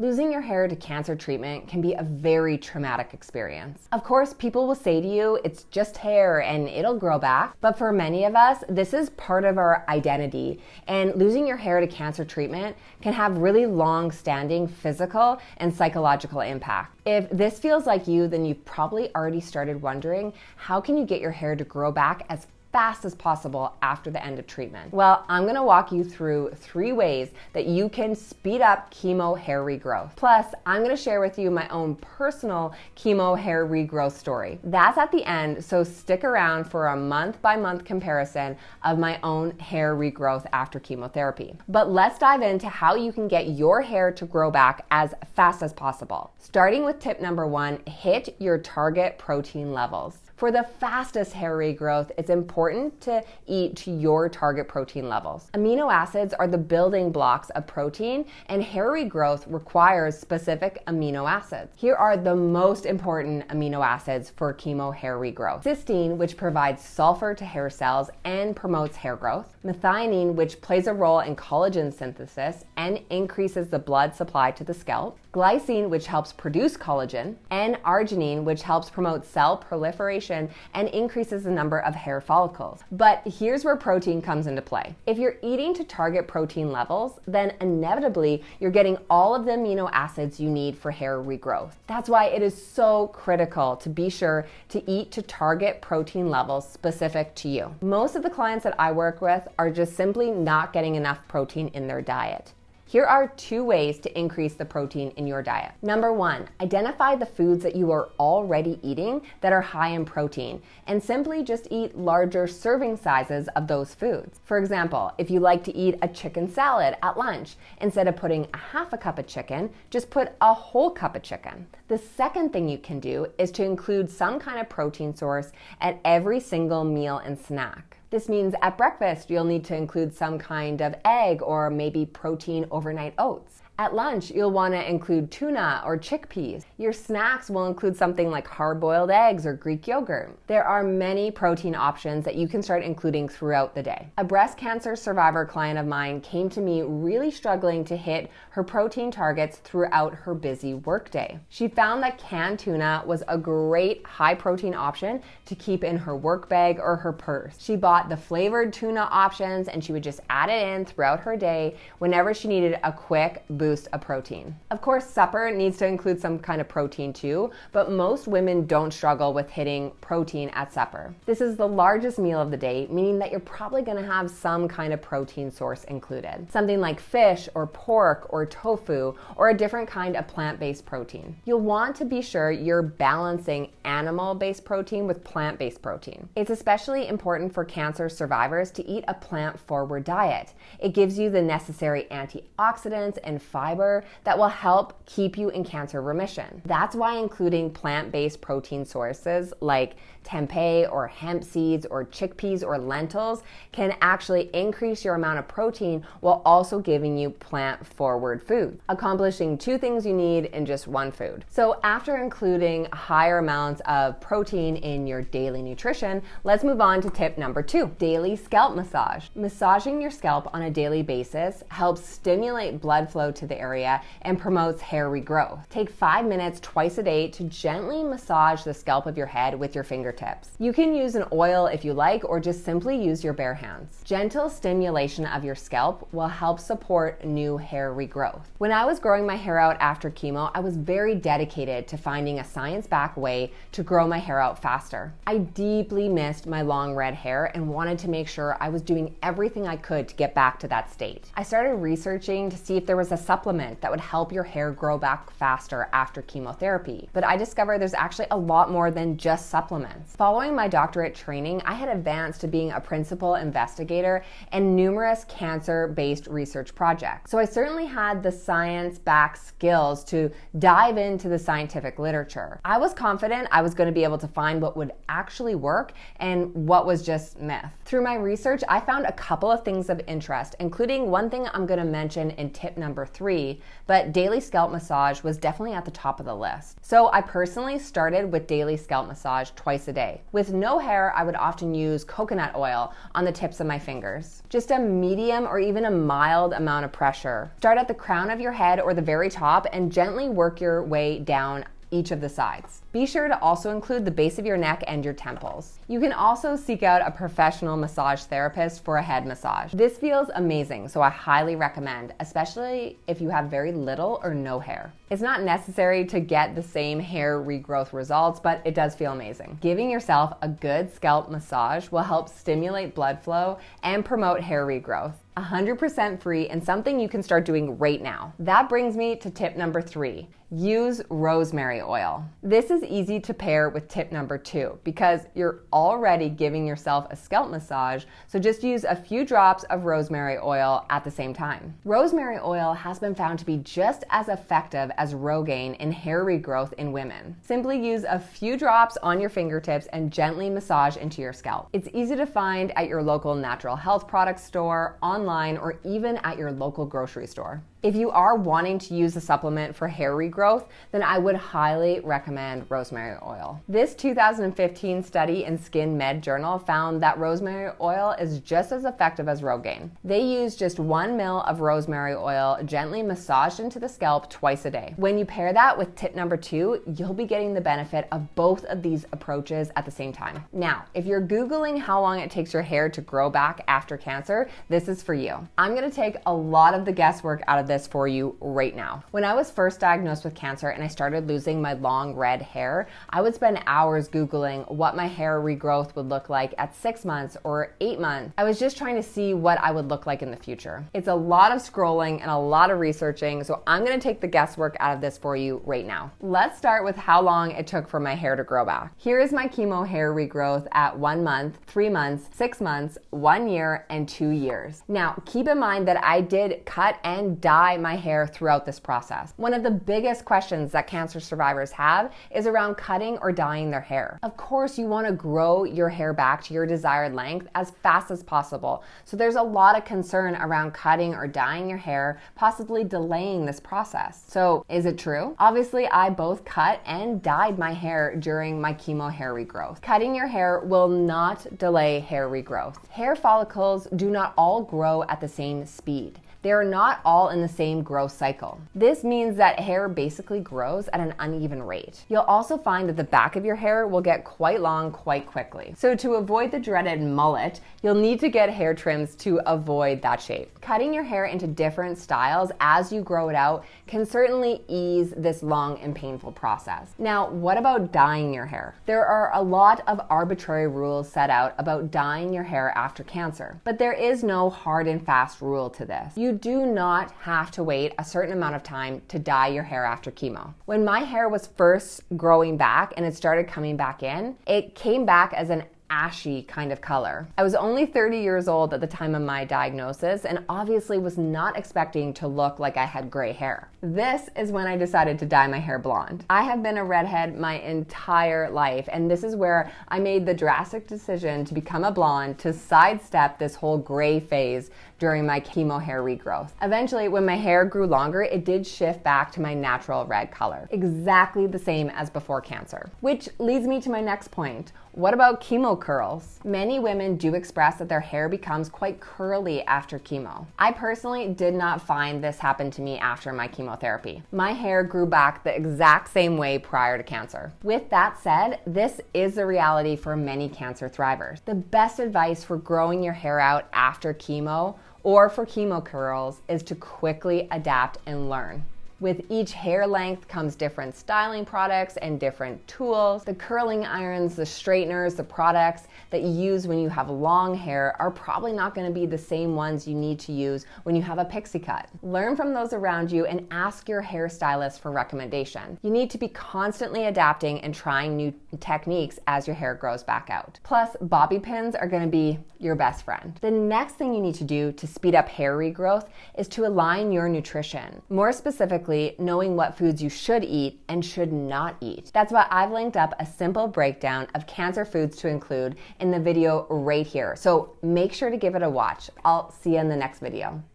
Losing your hair to cancer treatment can be a very traumatic experience. Of course, people will say to you, it's just hair and it'll grow back. But for many of us, this is part of our identity. And losing your hair to cancer treatment can have really long-standing physical and psychological impact. If this feels like you, then you've probably already started wondering, how can you get your hair to grow back as fast as possible after the end of treatment? Well, I'm gonna walk you through 3 ways that you can speed up chemo hair regrowth. Plus, I'm gonna share with you my own personal chemo hair regrowth story. That's at the end, so stick around for a month-by-month comparison of my own hair regrowth after chemotherapy. But let's dive into how you can get your hair to grow back as fast as possible. Starting with tip number 1, hit your target protein levels. For the fastest hair regrowth, it's important to eat to your target protein levels. Amino acids are the building blocks of protein, and hair regrowth requires specific amino acids. Here are the most important amino acids for chemo hair regrowth. Cysteine, which provides sulfur to hair cells and promotes hair growth. Methionine, which plays a role in collagen synthesis and increases the blood supply to the scalp. Glycine, which helps produce collagen. And arginine, which helps promote cell proliferation and increases the number of hair follicles. But here's where protein comes into play. If you're eating to target protein levels, then inevitably you're getting all of the amino acids you need for hair regrowth. That's why it is so critical to be sure to eat to target protein levels specific to you. Most of the clients that I work with are just simply not getting enough protein in their diet. Here are 2 ways to increase the protein in your diet. Number 1, identify the foods that you are already eating that are high in protein, and simply just eat larger serving sizes of those foods. For example, if you like to eat a chicken salad at lunch, instead of putting a half a cup of chicken, just put a whole cup of chicken. The second thing you can do is to include some kind of protein source at every single meal and snack. This means at breakfast, you'll need to include some kind of egg or maybe protein overnight oats. At lunch, you'll want to include tuna or chickpeas. Your snacks will include something like hard-boiled eggs or Greek yogurt. There are many protein options that you can start including throughout the day. A breast cancer survivor client of mine came to me really struggling to hit her protein targets throughout her busy workday. She found that canned tuna was a great high-protein option to keep in her work bag or her purse. She bought the flavored tuna options and she would just add it in throughout her day whenever she needed a quick boost of protein. Of course, supper needs to include some kind of protein too, but most women don't struggle with hitting protein at supper. This is the largest meal of the day, meaning that you're probably going to have some kind of protein source included. Something like fish or pork or tofu or a different kind of plant-based protein. You'll want to be sure you're balancing animal-based protein with plant-based protein. It's especially important for cancer survivors to eat a plant-forward diet. It gives you the necessary antioxidants and fiber that will help keep you in cancer remission. That's why including plant-based protein sources like tempeh or hemp seeds or chickpeas or lentils can actually increase your amount of protein while also giving you plant-forward food, accomplishing 2 things you need in just 1 food. So after including higher amounts of protein in your daily nutrition, let's move on to tip number 2, daily scalp massage. Massaging your scalp on a daily basis helps stimulate blood flow to the area and promotes hair regrowth. Take 5 minutes twice a day to gently massage the scalp of your head with your fingertips. You can use an oil if you like, or just simply use your bare hands. Gentle stimulation of your scalp will help support new hair regrowth. When I was growing my hair out after chemo, I was very dedicated to finding a science-backed way to grow my hair out faster. I deeply missed my long red hair and wanted to make sure I was doing everything I could to get back to that state. I started researching to see if there was a supplement that would help your hair grow back faster after chemotherapy. But I discovered there's actually a lot more than just supplements. Following my doctorate training, I had advanced to being a principal investigator in numerous cancer-based research projects. So I certainly had the science-backed skills to dive into the scientific literature. I was confident I was going to be able to find what would actually work and what was just myth. Through my research, I found a couple of things of interest, including one thing I'm going to mention in tip number 3. 3, but daily scalp massage was definitely at the top of the list. So I personally started with daily scalp massage twice a day. With no hair, I would often use coconut oil on the tips of my fingers. Just a medium or even a mild amount of pressure. Start at the crown of your head or the very top and gently work your way down each of the sides. Be sure to also include the base of your neck and your temples. You can also seek out a professional massage therapist for a head massage. This feels amazing, so I highly recommend, especially if you have very little or no hair. It's not necessary to get the same hair regrowth results, but it does feel amazing. Giving yourself a good scalp massage will help stimulate blood flow and promote hair regrowth. 100% free and something you can start doing right now. That brings me to tip number 3. Use rosemary oil. This is easy to pair with tip number 2 because you're already giving yourself a scalp massage, so just use a few drops of rosemary oil at the same time. Rosemary oil has been found to be just as effective as Rogaine in hair regrowth in women. Simply use a few drops on your fingertips and gently massage into your scalp. It's easy to find at your local natural health product store, online, or even at your local grocery store. If you are wanting to use a supplement for hair regrowth, then I would highly recommend rosemary oil. This 2015 study in Skin Med Journal found that rosemary oil is just as effective as Rogaine. They use just 1 ml of rosemary oil gently massaged into the scalp twice a day. When you pair that with tip number 2, you'll be getting the benefit of both of these approaches at the same time. Now, if you're Googling how long it takes your hair to grow back after cancer, this is for you. I'm gonna take a lot of the guesswork out of this for you right now. When I was first diagnosed with cancer and I started losing my long red hair, I would spend hours Googling what my hair regrowth would look like at 6 months or 8 months. I was just trying to see what I would look like in the future. It's a lot of scrolling and a lot of researching, so I'm gonna take the guesswork out of this for you right now. Let's start with how long it took for my hair to grow back. Here is my chemo hair regrowth at 1 month, 3 months, 6 months, 1 year, and 2 years. Now, keep in mind that I did cut and dye my hair throughout this process. One of the biggest questions that cancer survivors have is around cutting or dyeing their hair. Of course, you want to grow your hair back to your desired length as fast as possible. So there's a lot of concern around cutting or dyeing your hair, possibly delaying this process. So is it true? Obviously, I both cut and dyed my hair during my chemo hair regrowth. Cutting your hair will not delay hair regrowth. Hair follicles do not all grow at the same speed. They are not all in the same growth cycle. This means that hair basically grows at an uneven rate. You'll also find that the back of your hair will get quite long quite quickly. So to avoid the dreaded mullet, you'll need to get hair trims to avoid that shape. Cutting your hair into different styles as you grow it out can certainly ease this long and painful process. Now, what about dyeing your hair? There are a lot of arbitrary rules set out about dyeing your hair after cancer, but there is no hard and fast rule to this. You do not have to wait a certain amount of time to dye your hair after chemo. When my hair was first growing back and it started coming back in, it came back as an ashy kind of color. I was only 30 years old at the time of my diagnosis and obviously was not expecting to look like I had gray hair. This is when I decided to dye my hair blonde. I have been a redhead my entire life, and this is where I made the drastic decision to become a blonde to sidestep this whole gray phase during my chemo hair regrowth. Eventually, when my hair grew longer, it did shift back to my natural red color, exactly the same as before cancer. Which leads me to my next point. What about chemo curls? Many women do express that their hair becomes quite curly after chemo. I personally did not find this happen to me after my chemotherapy. My hair grew back the exact same way prior to cancer. With that said, this is a reality for many cancer thrivers. The best advice for growing your hair out after chemo or for chemo curls is to quickly adapt and learn. With each hair length comes different styling products and different tools. The curling irons, the straighteners, the products that you use when you have long hair are probably not going to be the same ones you need to use when you have a pixie cut. Learn from those around you and ask your hairstylist for recommendation. You need to be constantly adapting and trying new techniques as your hair grows back out. Plus, bobby pins are going to be your best friend. The next thing you need to do to speed up hair regrowth is to align your nutrition. More specifically, knowing what foods you should eat and should not eat. That's why I've linked up a simple breakdown of cancer foods to include in the video right here. So make sure to give it a watch. I'll see you in the next video.